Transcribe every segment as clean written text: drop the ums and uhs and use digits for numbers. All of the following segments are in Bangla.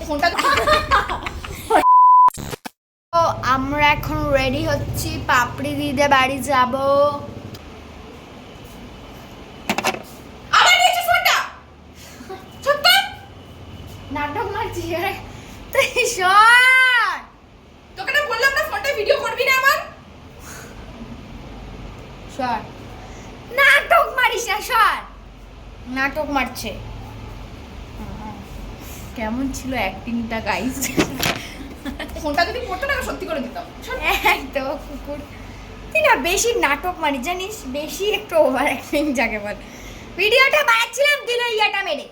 ফোনটা তো আমরা এখন রেডি হচ্ছি, পাপড়ি দিদে বাড়ি যাব। আবার নিয়েছিস ফোনটা? সত্য নাটক মারছি রে তুই সর। তোকে না বললাম না ফোনটা ভিডিও করবি না আমার। সর, নাটক মারিস না, সর। নাটক মারছে। কেমন ছিল অ্যাক্টিংটা গাইস? ফোনটা যদি পড়তো না সত্যি করে দিতাম। একদম কুকুর তুই না বেশি নাটক মারিস জানিস, বেশি একটু ওভার অ্যাক্টিং যাকে বল। ভিডিওটা বানাচ্ছিলাম দিল ইয়াটা মেরে।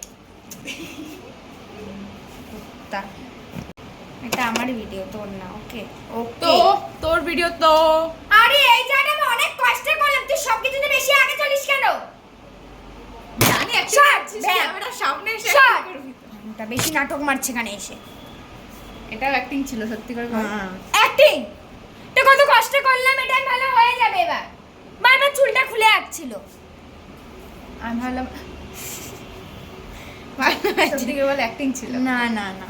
তা এটা আমার ভিডিও, তোর না। ওকে তো ওকে তোর ভিডিও তো আরে এই জায়গাটা আমি অনেক কষ্ট করলাম, তুই সবকিছুতে বেশি আগে চলিস কেন? জানি একটা সর, ক্যামেরার সামনে এসে সর। acting করবি। এটা বেশি নাটক মারছে এখানে এসে। এটাও অ্যাক্টিং ছিল সত্যি করে বল। অ্যাক্টিং তো কত কষ্ট করলাম, এটাই ভালো হয়ে যাবে। এবার বারবার চুলটা খুলে আসছিল। আমি ভাবলাম সত্যি করে বল অ্যাক্টিং ছিল। না না না,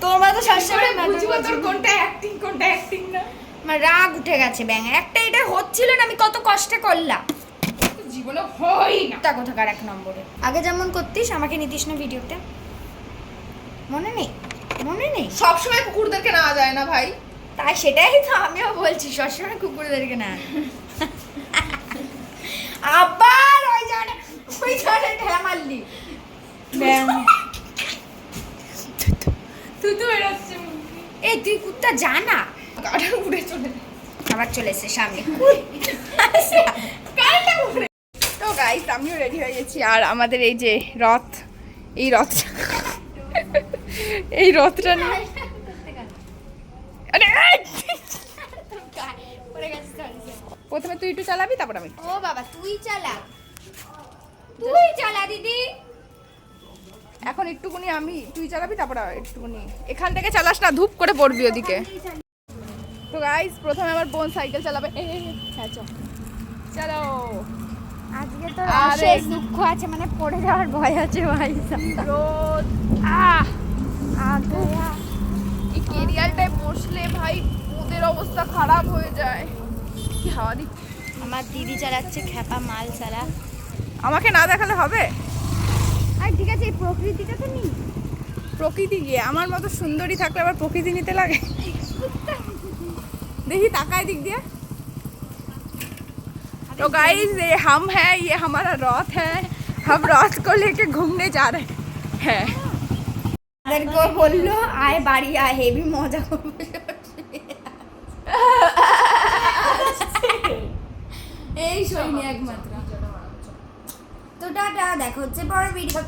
তোমার তো সবসময় বুঝবো তোর কোনটা অ্যাক্টিং কোনটা অ্যাক্টিং না। আমার রাগ উঠে গেছে ব্যাং। একটা এটা হচ্ছিল না, আমি কত কষ্টে করলাম। জীবনে হয় না। তা কোথাকার এক নম্বরে। আগে যেমন করতিস আমাকে নিতিস না ভিডিওতে, মনে নেই? মনে নেই? সবসময় কুকুরদেরকে নেওয়া যায় না ভাই। তাই সেটাই তো আমিও বলছি, সবসময় কুকুরদেরকে না। আবার ওই জায়গাটা ঠেলা মারলি। ব্যাং। তুই তো বেরোচ্ছে এই তুই কুত্তা জানা গাড়ি উড়ে চলে আবার চলে এসে সামনে। গাড়িটা উড়ে। তো গাইস আমিও রেডি হয়ে গেছি আর আমাদের এই যে রথ, এই রথটা এই রথটা নিয়ে আরে প্রথমে তুই একটু চালাবি তারপর আমি। ও বাবা তুই চালা, তুই চালা দিদি। এখন একটুকুনি আমি, তুই চালাবি তারপর একটুকুনি। এখান থেকে চালাস না, ধূপ করে পড়বি ওদিকে। তো গাইস প্রথমে আমার বোন সাইকেল চালাবে। হ্যাঁ চলো। আজকে তো আরে শেষ দুঃখ আছে, মানে পড়ে যাওয়ার ভয় আছে ভাই। রোদ এই কেরিয়ালটায় বসলে ভাই ওদের অবস্থা খারাপ হয়ে যায়। কি হাওয়া দিচ্ছে। আমার দিদি চালাচ্ছে খ্যাপা মাল চালা। আমাকে না দেখালে হবে? আর ঠিক আছে, এই প্রকৃতিটা তো নেই। প্রকৃতি গিয়ে আমার মতো সুন্দরী থাকলে আবার প্রকৃতি নিতে লাগে। देखी ताकाय दिख दिया। तो गाइस ये हम हैं, ये हमारा रथ है, हम रथ को लेके घूमने जा रहे हैं। তাদেরকে বললো আয় বাড়ি আয়, হেভি মজা করবে। এই শোনি একমাত্র। তো টাটা, দেখা হচ্ছে পরের ভিডিও।